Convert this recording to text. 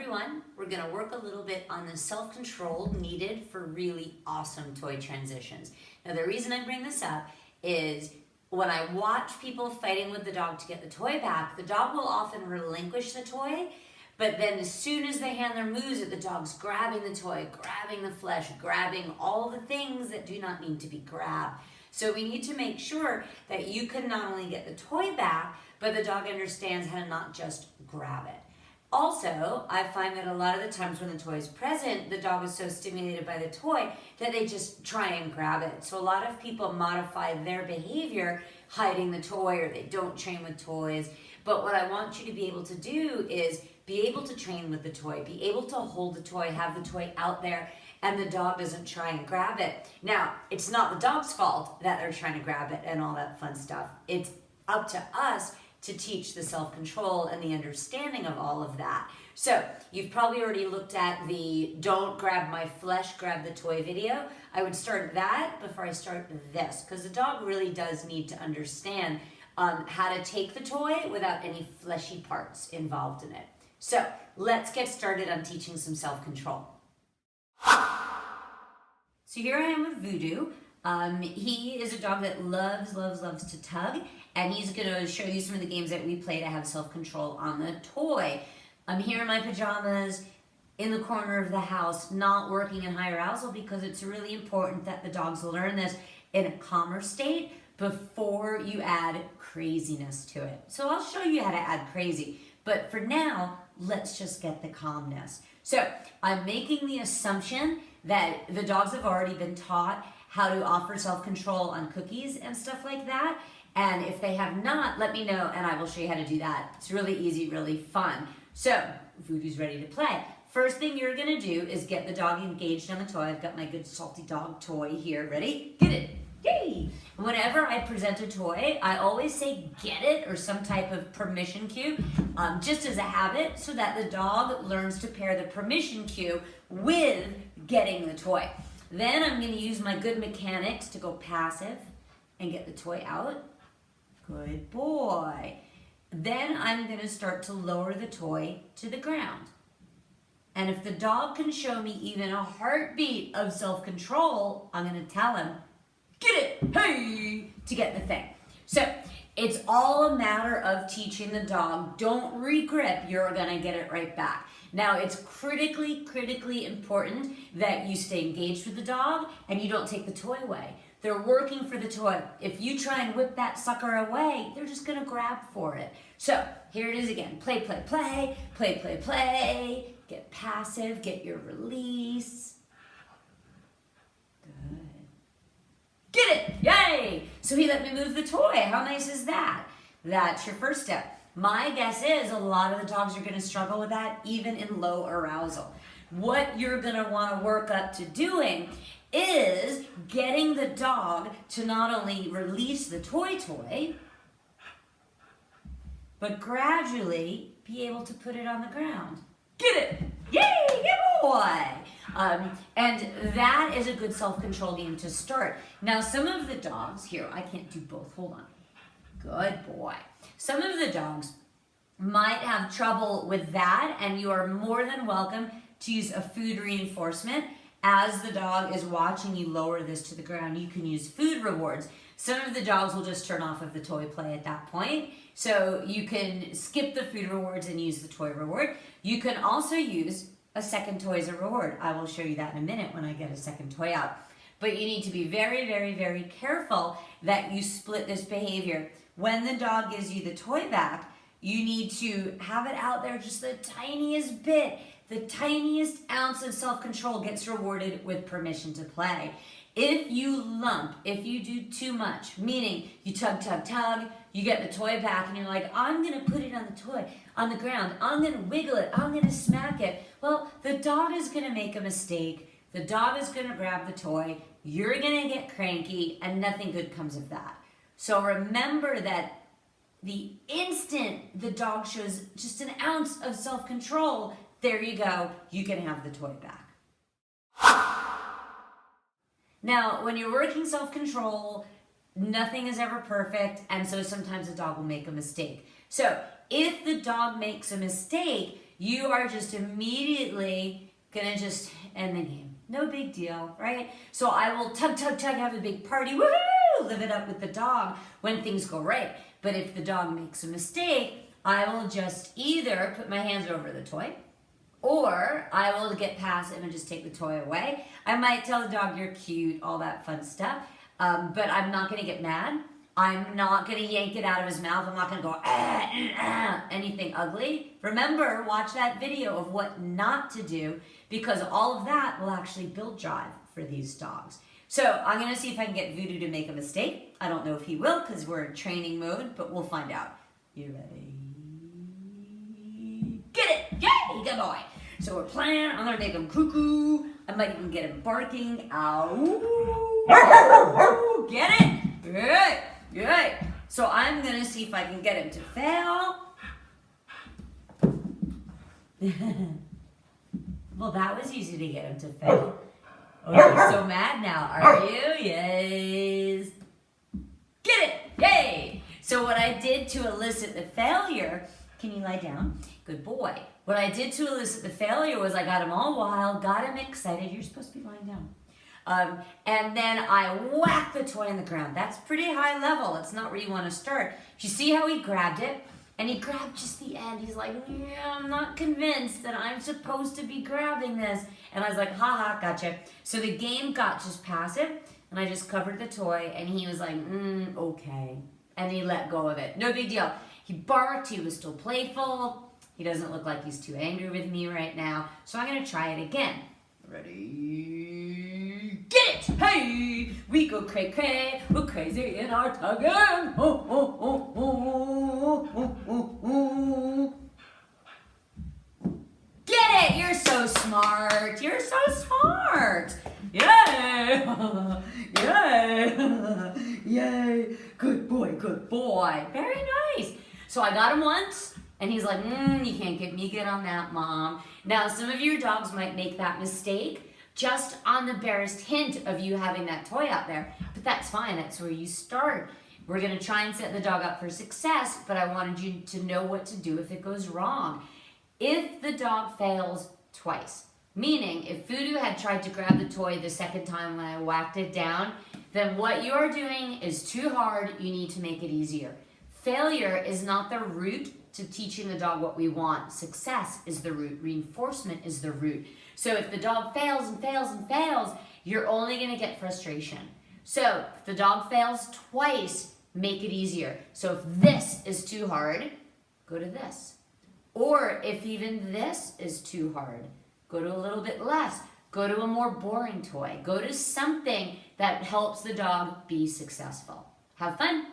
everyone. We're going to work a little bit on the self-control needed for really awesome toy transitions. Now, the reason I bring this up is when I watch people fighting with the dog to get the toy back, the dog will often relinquish the toy, but then as soon as they hand their moves at the dog's grabbing the toy, grabbing the flesh, grabbing all the things that do not need to be grabbed. So we need to make sure that you can not only get the toy back, but the dog understands how to not just grab it. Also, I find that a lot of the times when the toy is present, the dog is so stimulated by the toy that they just try and grab it. So a lot of people modify their behavior hiding the toy, or they don't train with toys. But what I want you to be able to do is be able to train with the toy, be able to hold the toy, have the toy out there, and the dog doesn't try and grab it. Now, it's not the dog's fault that they're trying to grab it and all that fun stuff. It's up to us to teach the self-control and the understanding of all of that. So you've probably already looked at the don't grab my flesh, grab the toy video. I would start that before I start this, because the dog really does need to understand how to take the toy without any fleshy parts involved in it. So let's get started on teaching some self-control. So here I am with Voodoo. He is a dog that loves to tug, and he's gonna show you some of the games that we play to have self-control on the toy. I'm here in my pajamas, in the corner of the house, not working in high arousal, because it's really important that the dogs learn this in a calmer state before you add craziness to it. So I'll show you how to add crazy, but for now, let's just get the calmness. So I'm making the assumption that the dogs have already been taught how to offer self-control on cookies and stuff like that. And if they have not, let me know and I will show you how to do that. It's really easy, really fun. So Voodoo's ready to play. First thing you're gonna do is get the dog engaged on the toy. I've got my good salty dog toy here. Ready? Get it. Yay! Whenever I present a toy, I always say get it or some type of permission cue, just as a habit, so that the dog learns to pair the permission cue with getting the toy. Then I'm going to use my good mechanics to go passive and get the toy out. Good boy. Then I'm going to start to lower the toy to the ground. And if the dog can show me even a heartbeat of self-control, I'm going to tell him, get it, hey, to get the thing. So it's all a matter of teaching the dog, don't re-grip, you're going to get it right back. Now, it's critically important that you stay engaged with the dog and you don't take the toy away. They're working for the toy. If you try and whip that sucker away, they're just gonna grab for it. So here it is again. Play, play, play, play, play, play. Get passive, get your release. Good. Get it, yay! So he let me move the toy. How nice is that? That's your first step. My guess is a lot of the dogs are going to struggle with that even in low arousal. What you're going to want to work up to doing is getting the dog to not only release the toy, but gradually be able to put it on the ground. Get it! Yay! Good boy! And that is a good self-control game to start. Now, some of the dogs, here, I can't do both, hold on. Good boy. Some of the dogs might have trouble with that, and you are more than welcome to use a food reinforcement. As the dog is watching you lower this to the ground, you can use food rewards. Some of the dogs will just turn off of the toy play at that point. So you can skip the food rewards and use the toy reward. You can also use a second toy as a reward. I will show you that in a minute when I get a second toy out. But you need to be very careful that you split this behavior. When the dog gives you the toy back, you need to have it out there just the tiniest bit. The tiniest ounce of self-control gets rewarded with permission to play. If you lump, if you do too much, meaning you tug, you get the toy back and you're like, I'm gonna put it on the toy, on the ground, I'm gonna wiggle it, I'm gonna smack it. Well, the dog is gonna make a mistake, the dog is gonna grab the toy, you're gonna get cranky, and nothing good comes of that. So remember that the instant the dog shows just an ounce of self-control, there you go, you can have the toy back. Now, when you're working self-control, nothing is ever perfect, and so sometimes the dog will make a mistake. So if the dog makes a mistake, you are just immediately gonna just end the game. No big deal, right? So I will tug, tug, tug, have a big party, woohoo, live it up with the dog when things go right. But if the dog makes a mistake, I will just either put my hands over the toy, or I will get passive and just take the toy away. I might tell the dog you're cute, all that fun stuff, but I'm not gonna get mad. I'm not gonna yank it out of his mouth. I'm not gonna go, anything ugly. Remember, watch that video of what not to do, because all of that will actually build drive for these dogs. So I'm gonna see if I can get Voodoo to make a mistake. I don't know if he will, because we're in training mode, but we'll find out. You ready? Get it! Yay! Good boy! So we're playing. I'm gonna make him cuckoo. I might even get him barking. Ow! Get it? Good. Good. So I'm gonna see if I can get him to fail. Well, that was easy to get him to fail. Oh, you're so mad now, are you? Yes. Get it! Yay! So what I did to elicit the failure, can you lie down? Good boy. What I did to elicit the failure was I got him all wild, got him excited. You're supposed to be lying down. And then I whacked the toy on the ground. That's pretty high level. That's not where you want to start. You see how he grabbed it? And he grabbed just the end. He's like, yeah, I'm not convinced that I'm supposed to be grabbing this. And I was like, haha, gotcha. So the game got just passive, and I just covered the toy, and he was like, okay. And he let go of it. No big deal. He barked. He was still playful. He doesn't look like he's too angry with me right now. So I'm going to try it again. Ready? Get it! Hey! We go cray cray. We're crazy in our tugging. Oh, oh, oh, oh, oh, oh, oh. Get it! You're so smart. You're so smart. Yay! Yay! Yay! Good boy, good boy. Very nice. So I got him once. And he's like, you can't get me good on that, Mom. Now, some of your dogs might make that mistake just on the barest hint of you having that toy out there. But that's fine. That's where you start. We're going to try and set the dog up for success, but I wanted you to know what to do if it goes wrong. If the dog fails twice, meaning if Voodoo had tried to grab the toy the second time when I whacked it down, then what you are doing is too hard. You need to make it easier. Failure is not the root to teaching the dog what we want. Success is the root. Reinforcement is the root. So if the dog fails and fails and fails, you're only going to get frustration. So if the dog fails twice, make it easier. So if this is too hard, go to this. Or if even this is too hard, go to a little bit less. Go to a more boring toy. Go to something that helps the dog be successful. Have fun.